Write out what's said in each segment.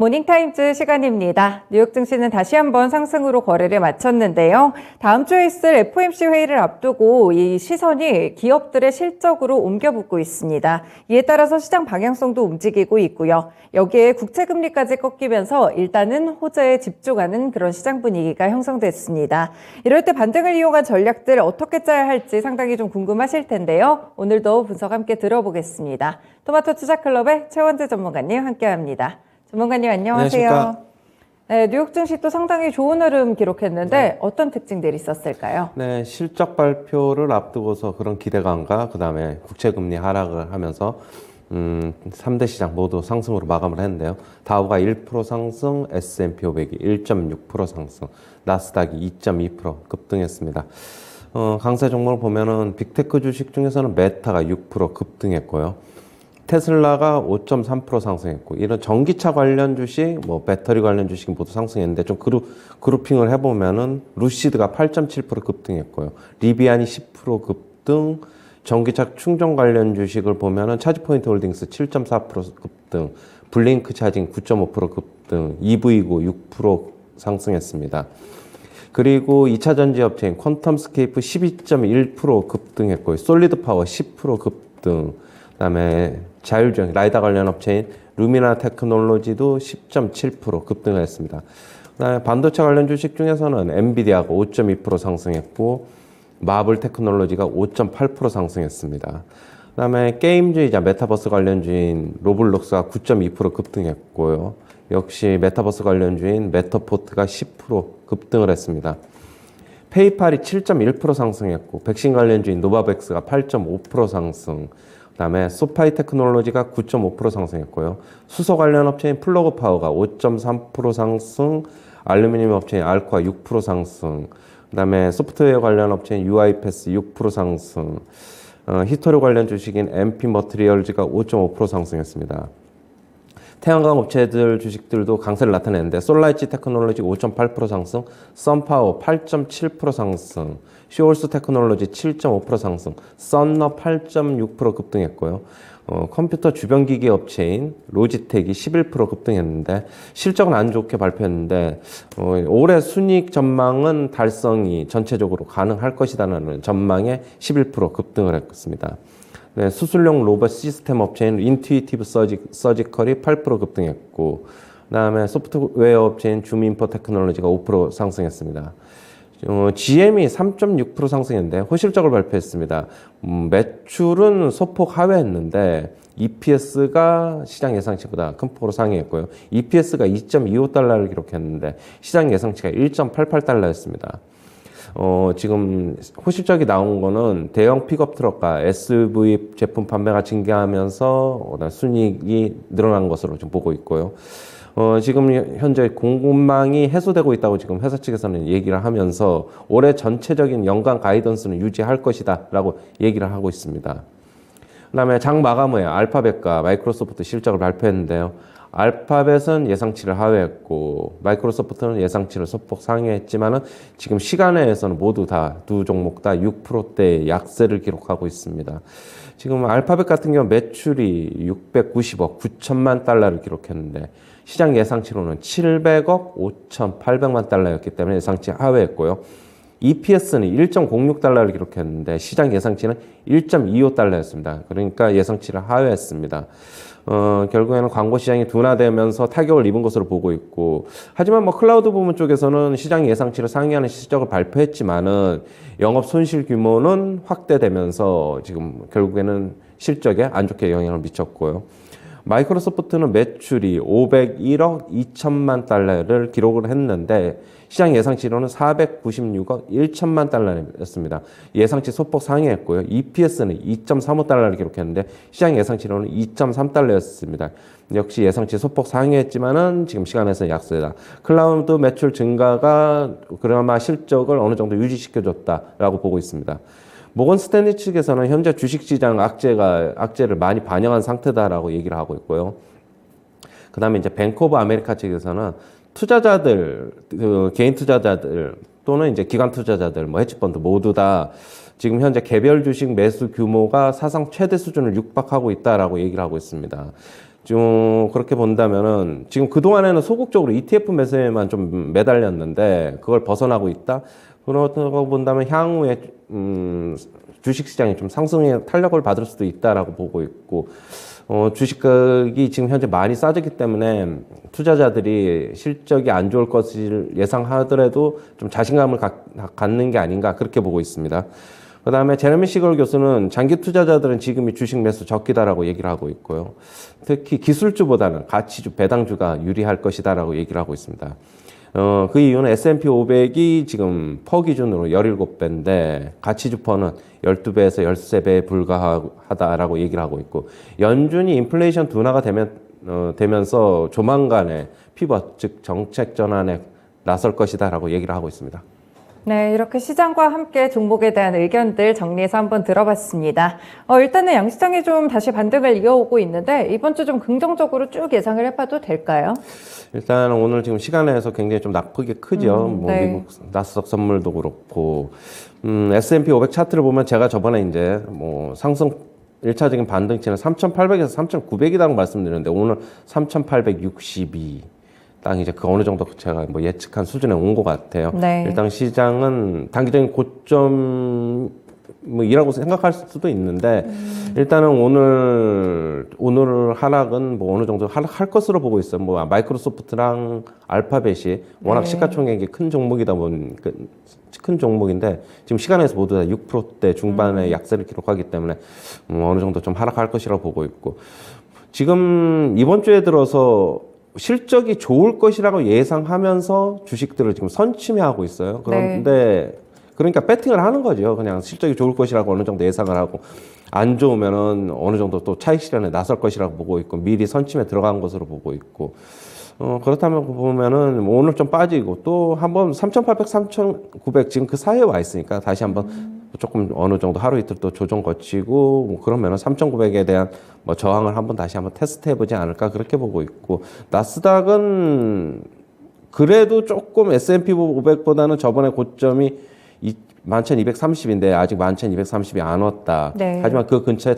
모닝타임즈 시간입니다. 뉴욕 증시는 다시 한번 상승으로 거래를 마쳤는데요. 다음 주에 있을 FOMC 회의를 앞두고 이 시선이 기업들의 실적으로 옮겨붙고 있습니다. 이에 따라서 시장 방향성도 움직이고 있고요. 여기에 국채금리까지 꺾이면서 일단은 호재에 집중하는 그런 시장 분위기가 형성됐습니다. 이럴 때 반등을 이용한 전략들 어떻게 짜야 할지 상당히 좀 궁금하실 텐데요. 오늘도 분석 함께 들어보겠습니다. 토마토 투자클럽의 최원재 전문가님 함께합니다. 전문가님 안녕하세요. 안녕하십니까. 네, 뉴욕 증시 또 상당히 좋은 흐름 기록했는데 네. 어떤 특징들이 있었을까요? 네, 실적 발표를 앞두고서 그런 기대감과 그다음에 국채금리 하락을 하면서 3대 시장 모두 상승으로 마감을 했는데요. 다우가 1% 상승, S&P 500이 1.6% 상승, 나스닥이 2.2% 급등했습니다. 강세 종목을 보면은 빅테크 주식 중에서는 메타가 6% 급등했고요. 테슬라가 5.3% 상승했고, 이런 전기차 관련 주식, 배터리 관련 주식 모두 상승했는데, 좀 그룹핑을 해보면은, 루시드가 8.7% 급등했고요. 리비안이 10% 급등, 전기차 충전 관련 주식을 보면은, 차지포인트 홀딩스 7.4% 급등, 블링크 차징 9.5% 급등, EV고 6% 상승했습니다. 그리고 2차 전지 업체인 퀀텀스케이프 12.1% 급등했고요. 솔리드 파워 10% 급등, 그다음에 자율주행 라이다 관련 업체인 루미나 테크놀로지도 10.7% 급등했습니다. 그다음에 반도체 관련 주식 중에서는 엔비디아가 5.2% 상승했고 마블 테크놀로지가 5.8% 상승했습니다. 그다음에 게임주의자 메타버스 관련주인 로블록스가 9.2% 급등했고요. 역시 메타버스 관련주인 메타포트가 10% 급등을 했습니다. 페이팔이 7.1% 상승했고 백신 관련주인 노바백스가 8.5% 상승, 그다음에 소파이 테크놀로지가 9.5% 상승했고요. 수소 관련 업체인 플러그 파워가 5.3% 상승, 알루미늄 업체인 알코아 6% 상승, 그다음에 소프트웨어 관련 업체인 UiPath 6% 상승, 히토류 관련 주식인 MP 머티리얼즈가 5.5% 상승했습니다. 태양광 업체들 주식들도 강세를 나타내는데 솔라이치 테크놀로지 5.8% 상승, 썬파워 8.7% 상승, 쇼울스 테크놀로지 7.5% 상승, 썬너 8.6% 급등했고요. 컴퓨터 주변기기 업체인 로지텍이 11% 급등했는데 실적은 안 좋게 발표했는데 올해 순이익 전망은 달성이 전체적으로 가능할 것이라는 전망에 11% 급등을 했습니다. 네, 수술용 로봇 시스템 업체인 인투이티브 서지컬이 8% 급등했고, 그다음에 소프트웨어 업체인 줌인포 테크놀로지가 5% 상승했습니다. GM이 3.6% 상승했는데 호실적을 발표했습니다. 매출은 소폭 하회했는데 EPS가 시장 예상치보다 큰 폭으로 상회했고요. EPS가 2.25달러를 기록했는데 시장 예상치가 1.88달러였습니다. 지금 호실적이 나온 거는 대형 픽업 트럭과 SUV 제품 판매가 증가하면서 순이익이 늘어난 것으로 좀 보고 있고요. 지금 현재 공급망이 해소되고 있다고 지금 회사 측에서는 얘기를 하면서 올해 전체적인 연간 가이던스는 유지할 것이다 라고 얘기를 하고 있습니다. 그 다음에 장 마감 후에 알파벳과 마이크로소프트 실적을 발표했는데요. 알파벳은 예상치를 하회했고 마이크로소프트는 예상치를 소폭 상회했지만은 지금 시간에서는 모두 다 두 종목 다 6%대의 약세를 기록하고 있습니다. 지금 알파벳 같은 경우 매출이 690억 9천만 달러를 기록했는데 시장 예상치로는 700억 5,800만 달러였기 때문에 예상치 하회했고요. EPS는 1.06달러를 기록했는데 시장 예상치는 1.25달러였습니다. 그러니까 예상치를 하회했습니다. 결국에는 광고 시장이 둔화되면서 타격을 입은 것으로 보고 있고, 하지만 클라우드 부문 쪽에서는 시장 예상치를 상회하는 실적을 발표했지만은 영업 손실 규모는 확대되면서 지금 결국에는 실적에 안 좋게 영향을 미쳤고요. 마이크로소프트는 매출이 501억 2천만 달러를 기록을 했는데 시장 예상치로는 496억 1천만 달러였습니다. 예상치 소폭 상회했고요. EPS는 2.35달러를 기록했는데 시장 예상치로는 2.3달러였습니다. 역시 예상치 소폭 상회했지만은 지금 시간에서 약세다. 클라우드 매출 증가가 그나마 실적을 어느 정도 유지시켜줬다라고 보고 있습니다. 모건 스탠리 측에서는 현재 주식시장 악재를 많이 반영한 상태다라고 얘기를 하고 있고요. 그 다음에 이제 뱅크 오브 아메리카 측에서는 투자자들, 개인 투자자들 또는 이제 기관 투자자들, 헤지펀드 모두 다 지금 현재 개별 주식 매수 규모가 사상 최대 수준을 육박하고 있다라고 얘기를 하고 있습니다. 좀 그렇게 본다면은 지금 그동안에는 소극적으로 ETF 매수에만 좀 매달렸는데 그걸 벗어나고 있다. 그렇다고 본다면 향후에 주식시장이 좀 상승의 탄력을 받을 수도 있다라고 보고 있고 주식이 지금 현재 많이 싸졌기 때문에 투자자들이 실적이 안 좋을 것을 예상하더라도 좀 자신감을 갖는 게 아닌가 그렇게 보고 있습니다. 그 다음에 제레미 시걸 교수는 장기 투자자들은 지금이 주식 매수 적기다라고 얘기를 하고 있고요. 특히 기술주보다는 가치주, 배당주가 유리할 것이다라고 얘기를 하고 있습니다. 그 이유는 S&P 500이 지금 퍼 기준으로 17배인데 가치주 퍼는 12배에서 13배에 불과하다라고 얘기를 하고 있고 연준이 인플레이션 둔화가 되면서 조만간에 피벗, 즉 정책 전환에 나설 것이다라고 얘기를 하고 있습니다. 네, 이렇게 시장과 함께 종목에 대한 의견들 정리해서 한번 들어봤습니다. 일단은 양시장이 좀 다시 반등을 이어오고 있는데 이번 주 좀 긍정적으로 쭉 예상을 해봐도 될까요? 일단 오늘 지금 시간에서 굉장히 좀 낙폭이 크죠. 네. 미국 나스닥 선물도 그렇고 S&P 500 차트를 보면 제가 저번에 이제 상승 1차적인 반등치는 3,800에서 3,900이라고 말씀드렸는데 오늘 3,862. 딱 이제 그 어느 정도 제가 예측한 수준에 온 것 같아요. 네. 일단 시장은 단기적인 고점이라고 생각할 수도 있는데 일단은 오늘 하락은 어느 정도 하락할 것으로 보고 있어요. 마이크로소프트랑 알파벳이 워낙 네. 시가총액이 큰 종목이다 보니까 큰 종목인데 지금 시간에서 모두 다 6%대 중반의 약세를 기록하기 때문에 어느 정도 좀 하락할 것이라고 보고 있고 지금 이번 주에 들어서 실적이 좋을 것이라고 예상하면서 주식들을 지금 선침해하고 있어요. 그런데 그러니까 배팅을 하는 거죠. 그냥 실적이 좋을 것이라고 어느 정도 예상을 하고 안 좋으면은 어느 정도 또 차익 실현에 나설 것이라고 보고 있고 미리 선침에 들어간 것으로 보고 있고 그렇다면 보면은 오늘 좀 빠지고 또 한번 3,800, 3,900 지금 그 사이에 와 있으니까 다시 한번 조금 어느 정도 하루 이틀 또 조정 거치고 그러면은 3,900에 대한 저항을 다시 한번 테스트 해보지 않을까 그렇게 보고 있고 나스닥은 그래도 조금 S&P 500보다는 저번에 고점이 11,230인데 아직 11,230이 안 왔다. 네. 하지만 그 근처에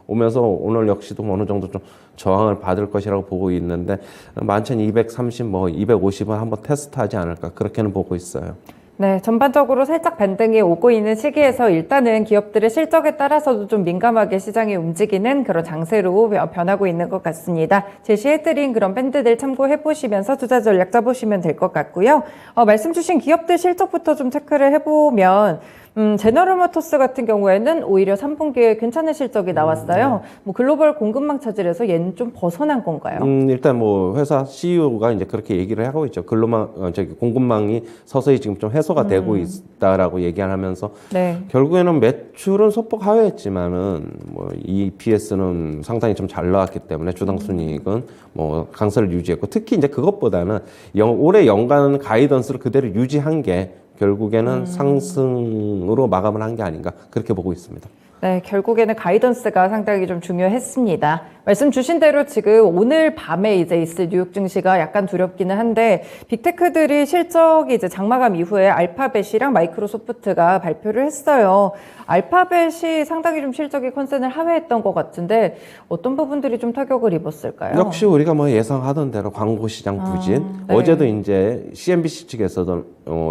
오면서 오늘 역시도 어느 정도 좀 저항을 받을 것이라고 보고 있는데 11,230, 250은 한번 테스트하지 않을까 그렇게는 보고 있어요. 네, 전반적으로 살짝 반등이 오고 있는 시기에서 일단은 기업들의 실적에 따라서도 좀 민감하게 시장이 움직이는 그런 장세로 변하고 있는 것 같습니다. 제시해드린 그런 밴드들 참고해보시면서 투자 전략 짜보시면 될 것 같고요. 말씀 주신 기업들 실적부터 좀 체크를 해보면 제너럴모터스 같은 경우에는 오히려 3분기에 괜찮은 실적이 나왔어요. 글로벌 공급망 차질에서 얘는 좀 벗어난 건가요? 일단 회사 CEO가 이제 그렇게 얘기를 하고 있죠. 공급망이 서서히 지금 좀 해소가 되고 있다라고 얘기를 하면서 네. 결국에는 매출은 소폭 하회했지만은 EPS는 상당히 좀 잘 나왔기 때문에 주당 순이익은 강세를 유지했고 특히 이제 그것보다는 올해 연간 가이던스를 그대로 유지한 게 결국에는 상승으로 마감을 한 게 아닌가 그렇게 보고 있습니다. 네, 결국에는 가이던스가 상당히 좀 중요했습니다. 말씀 주신 대로 지금 오늘 밤에 이제 있을 뉴욕 증시가 약간 두렵기는 한데 빅테크들이 실적이 이제 장마감 이후에 알파벳이랑 마이크로소프트가 발표를 했어요. 알파벳이 상당히 좀 실적이 컨센을 하회했던 것 같은데 어떤 부분들이 좀 타격을 입었을까요? 역시 우리가 예상하던 대로 광고 시장 부진. 네. 어제도 이제 CNBC 측에서도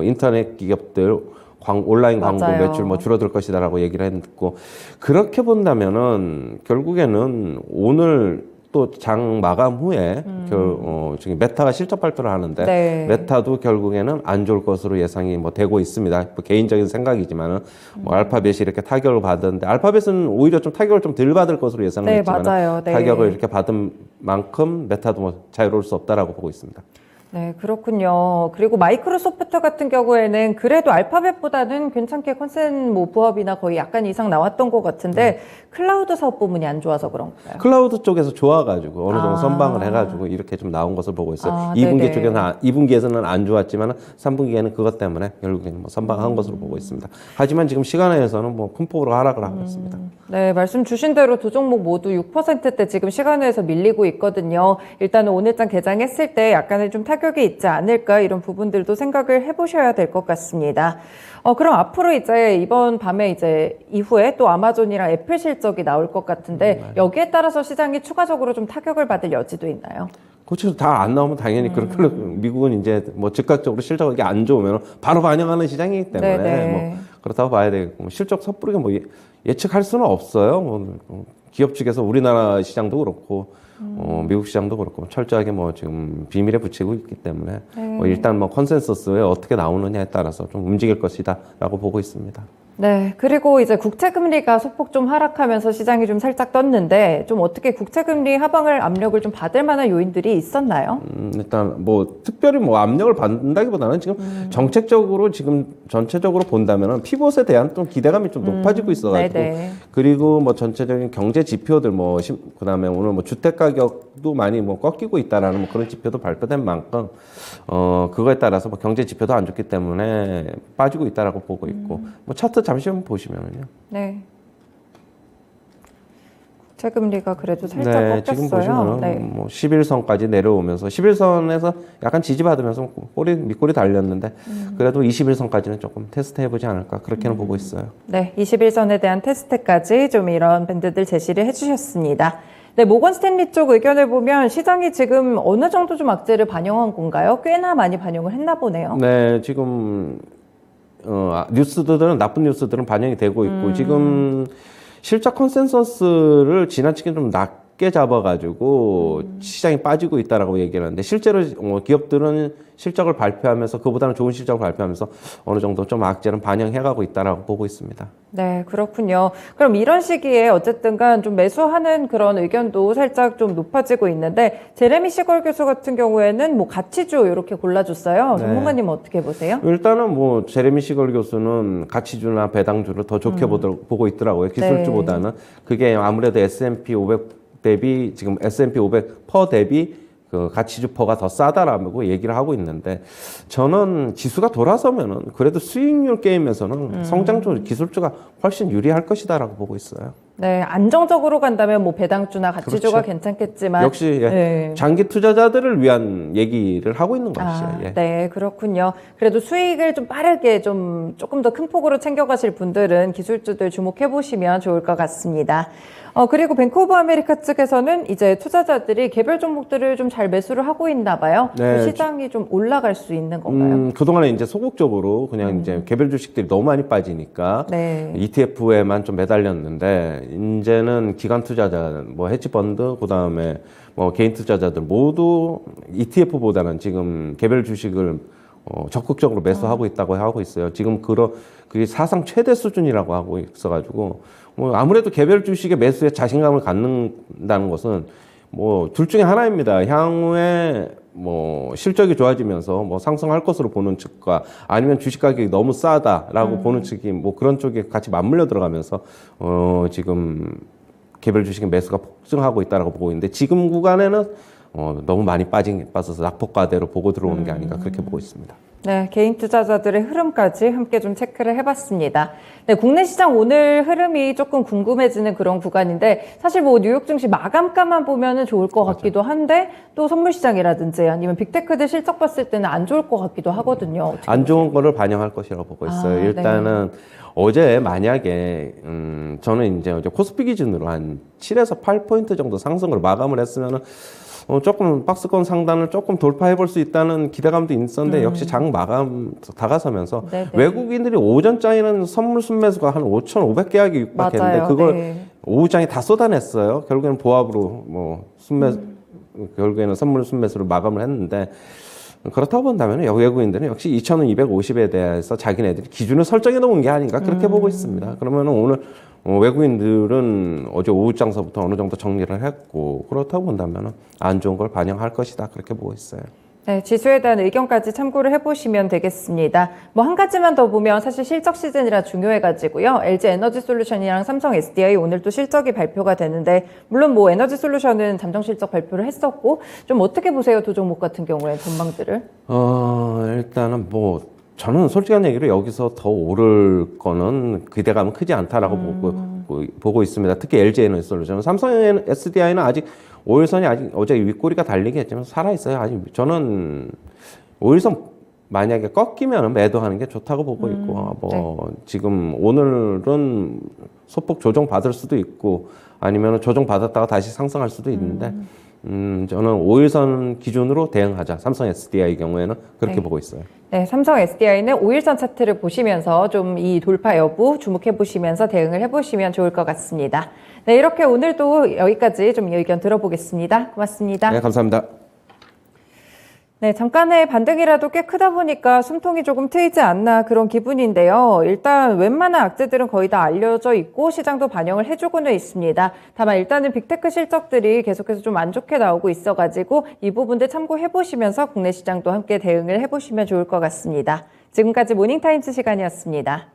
인터넷 기업들 온라인 광고 맞아요. 매출 줄어들 것이다라고 얘기를 했고 그렇게 본다면은 결국에는 오늘 또 장 마감 후에 지금 메타가 실적 발표를 하는데 네. 메타도 결국에는 안 좋을 것으로 예상이 되고 있습니다. 개인적인 생각이지만은 알파벳이 이렇게 타격을 받았는데 알파벳은 오히려 좀 타격을 좀 덜 받을 것으로 예상을 네, 했지만 맞아요. 네. 타격을 이렇게 받은 만큼 메타도 자유로울 수 없다라고 보고 있습니다. 네, 그렇군요. 그리고 마이크로소프트 같은 경우에는 그래도 알파벳보다는 괜찮게 컨센 부합이나 거의 약간 이상 나왔던 것 같은데 클라우드 사업 부문이 안 좋아서 그런가요? 클라우드 쪽에서 좋아가지고 어느 정도 선방을 해가지고 이렇게 좀 나온 것을 보고 있어요. 2분기 쪽에서는 2분기에서는 안 좋았지만 3분기에는 그것 때문에 결국에는 선방한 것으로 보고 있습니다. 하지만 지금 시간에서는 큰 폭으로 하락을 하고 있습니다. 네, 말씀 주신 대로 두 종목 모두 6%대 지금 시간에서 밀리고 있거든요. 일단은 오늘장 개장했을 때 약간의 좀 타격 타격이 있지 않을까 이런 부분들도 생각을 해보셔야 될 것 같습니다. 그럼 앞으로 이제 이번 밤에 이제 이후에 또 아마존이랑 애플 실적이 나올 것 같은데 여기에 따라서 시장이 추가적으로 좀 타격을 받을 여지도 있나요? 그렇죠. 다 안 나오면 당연히 그렇게 미국은 이제 뭐 즉각적으로 실적이 안 좋으면 바로 반영하는 시장이기 때문에 네네. 뭐 그렇다고 봐야 되겠고 뭐 실적 섣부르게 뭐 예측할 수는 없어요. 뭐 기업 측에서 우리나라 시장도 그렇고 미국 시장도 그렇고 철저하게 뭐 지금 비밀에 붙이고 있기 때문에 뭐 일단 뭐 컨센서스에 어떻게 나오느냐에 따라서 좀 움직일 것이다라고 보고 있습니다. 네, 그리고 이제 국채금리가 소폭 좀 하락하면서 시장이 좀 살짝 떴는데 좀 어떻게 국채금리 하방을 압력을 좀 받을 만한 요인들이 있었나요? 일단 뭐 특별히 뭐 압력을 받는다기보다는 지금 정책적으로 지금 전체적으로 본다면은 피봇에 대한 좀 기대감이 좀 높아지고 있어가지고 네네. 그리고 뭐 전체적인 경제 지표들 뭐 그다음에 오늘 뭐 주택 가격도 많이 뭐 꺾이고 있다라는 뭐 그런 지표도 발표된 만큼 그거에 따라서 뭐 경제 지표도 안 좋기 때문에 빠지고 있다라고 보고 있고 뭐 차트 잠시만 보시면은요. 네. 국채금리가 그래도 살짝 네, 꺾였어요. 지금 보시면은 네. 뭐 11선까지 내려오면서 11선에서 약간 지지받으면서 밑꼬리 달렸는데 그래도 21선까지는 조금 테스트 해보지 않을까 그렇게는 보고 있어요. 네, 21선에 대한 테스트까지 좀 이런 밴드들 제시를 해주셨습니다. 네, 모건 스탠리 쪽 의견을 보면 시장이 지금 어느 정도 좀 악재를 반영한 건가요? 꽤나 많이 반영을 했나 보네요. 네, 지금 뉴스들은 나쁜 뉴스들은 반영이 되고 있고 지금 실적 컨센서스를 지나치게 좀 낮게 잡아가지고 시장이 빠지고 있다라고 얘기를 하는데 실제로 기업들은 실적을 발표하면서 그보다는 좋은 실적을 발표하면서 어느 정도 좀 악재는 반영해가고 있다라고 보고 있습니다. 네, 그렇군요. 그럼 이런 시기에 어쨌든간 좀 매수하는 그런 의견도 살짝 좀 높아지고 있는데 제레미 시걸 교수 같은 경우에는 뭐 가치주 이렇게 골라줬어요. 네. 전문가님은 어떻게 보세요? 일단은 뭐 제레미 시걸 교수는 가치주나 배당주를 더 좋게 보고 있더라고요. 기술주보다는 그게 아무래도 S&P 500 대비 지금 S&P 500 퍼 대비 그 가치주 퍼가 더 싸다라고 얘기를 하고 있는데 저는 지수가 돌아서면은 그래도 수익률 게임에서는 성장주 기술주가 훨씬 유리할 것이다라고 보고 있어요. 네, 안정적으로 간다면 뭐 배당주나 가치주가 그렇죠. 괜찮겠지만 역시 네. 장기 투자자들을 위한 얘기를 하고 있는 것이죠. 예. 네, 그렇군요. 그래도 수익을 좀 빠르게 좀 조금 더 큰 폭으로 챙겨가실 분들은 기술주들 주목해 보시면 좋을 것 같습니다. 그리고 뱅크 오브 아메리카 측에서는 이제 투자자들이 개별 종목들을 좀 잘 매수를 하고 있나 봐요. 네, 시장이 좀 올라갈 수 있는 건가요? 그동안에 이제 소극적으로 그냥 이제 개별 주식들이 너무 많이 빠지니까 네. ETF에만 좀 매달렸는데 이제는 기관 투자자, 뭐 헤지펀드, 그다음에 뭐 개인 투자자들 모두 ETF보다는 지금 개별 주식을 적극적으로 매수하고 있다고 하고 있어요. 지금 그게 사상 최대 수준이라고 하고 있어가지고 뭐 아무래도 개별 주식의 매수에 자신감을 갖는다는 것은 뭐 둘 중에 하나입니다. 향후에 뭐 실적이 좋아지면서 뭐 상승할 것으로 보는 측과 아니면 주식 가격이 너무 싸다라고 보는 측이 뭐 그런 쪽에 같이 맞물려 들어가면서 지금 개별 주식의 매수가 폭증하고 있다라고 보고 있는데 지금 구간에는 너무 많이 빠져서 낙폭과대로 보고 들어오는 게 아닌가 그렇게 보고 있습니다. 네, 개인 투자자들의 흐름까지 함께 좀 체크를 해봤습니다. 네, 국내 시장 오늘 흐름이 조금 궁금해지는 그런 구간인데 사실 뭐 뉴욕 증시 마감가만 보면은 좋을 것 같기도 한데 또 선물 시장이라든지 아니면 빅테크들 실적 봤을 때는 안 좋을 것 같기도 하거든요. 안 좋은 거를 반영할 것이라고 보고 있어요. 일단은 어제 만약에 저는 이제 어제 코스피 기준으로 한 7에서 8포인트 정도 상승을 마감을 했으면은 조금 박스권 상단을 조금 돌파해 볼 수 있다는 기대감도 있었는데 역시 장 마감 다가서면서 네네. 외국인들이 오전장에는 선물 순매수가 한 5,500계약이 육박했는데 맞아요. 그걸 네. 오후장에 다 쏟아냈어요. 결국에는 보합으로 뭐 결국에는 선물 순매수를 마감을 했는데 그렇다고 본다면 외국인들은 역시 2,250에 대해서 자기네들이 기준을 설정해 놓은 게 아닌가 그렇게 보고 있습니다. 그러면 오늘 외국인들은 어제 오후장서부터 어느 정도 정리를 했고 그렇다고 본다면 안 좋은 걸 반영할 것이다 그렇게 보고 있어요. 네, 지수에 대한 의견까지 참고를 해보시면 되겠습니다. 뭐 한 가지만 더 보면 사실 실적 시즌이라 중요해가지고요. LG 에너지 솔루션이랑 삼성 SDI 오늘 또 실적이 발표가 되는데 물론 뭐 에너지 솔루션은 잠정 실적 발표를 했었고 좀 어떻게 보세요? 두 종목 같은 경우에 전망들을? 일단은 뭐 저는 솔직한 얘기로 여기서 더 오를 거는 기대감은 크지 않다라고 보고 있습니다. 특히 LG 에너지 솔루션, 삼성 SDI는 아직 5일선이 아직 어제 윗꼬리가 달리긴 했지만 살아있어요. 아직 저는 5일선 만약에 꺾이면 매도하는 게 좋다고 보고 있고, 지금 오늘은 소폭 조정 받을 수도 있고, 아니면 조정 받았다가 다시 상승할 수도 있는데, 저는 5일선 기준으로 대응하자. 삼성 SDI 경우에는 그렇게 보고 있어요. 네, 삼성 SDI는 5일선 차트를 보시면서 좀 이 돌파 여부 주목해 보시면서 대응을 해보시면 좋을 것 같습니다. 네, 이렇게 오늘도 여기까지 좀 의견 들어보겠습니다. 고맙습니다. 네, 감사합니다. 네, 잠깐의 반등이라도 꽤 크다 보니까 숨통이 조금 트이지 않나 그런 기분인데요. 일단 웬만한 악재들은 거의 다 알려져 있고 시장도 반영을 해주고는 있습니다. 다만 일단은 빅테크 실적들이 계속해서 좀 안 좋게 나오고 있어가지고 이 부분들 참고해보시면서 국내 시장도 함께 대응을 해보시면 좋을 것 같습니다. 지금까지 모닝타임즈 시간이었습니다.